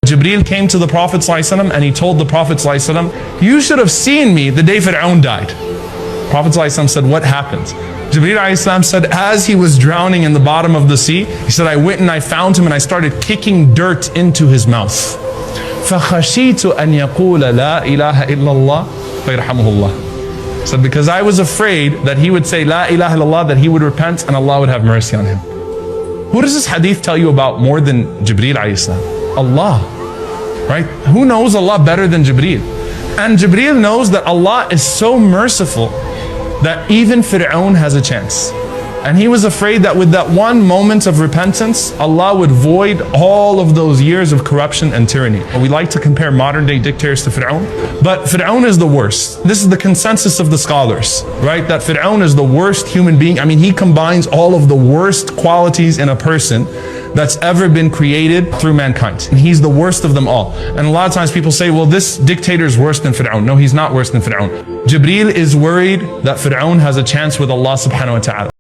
Jibreel came to the Prophet ﷺ and he told the Prophet ﷺ, you should have seen me the day Fir'aun died. Prophet ﷺ said, what happened? Jibreel ﷺ said, as he was drowning in the bottom of the sea, he said, I went and I found him and I started kicking dirt into his mouth. فَخَشِيتُ أَنْ يَقُولَ لَا إِلَهَ إِلَّا اللَّهِ فَيَرْحَمُهُ اللَّهِ. Said, because I was afraid that he would say, La ilaha illallah, that he would repent and Allah would have mercy on him. Who does this hadith tell you about more than Jibreel alayhi Allah, right? Who knows Allah better than Jibreel? And Jibreel knows that Allah is so merciful that even Fir'aun has a chance. And he was afraid that with that one moment of repentance, Allah would void all of those years of corruption and tyranny. We like to compare modern day dictators to Fir'aun, but Fir'aun is the worst. This is the consensus of the scholars, right? That Fir'aun is the worst human being. I mean, he combines all of the worst qualities in a person that's ever been created through mankind. And he's the worst of them all. And a lot of times people say, well, this dictator is worse than Fir'aun. No, he's not worse than Fir'aun. Jibreel is worried that Fir'aun has a chance with Allah subhanahu wa ta'ala.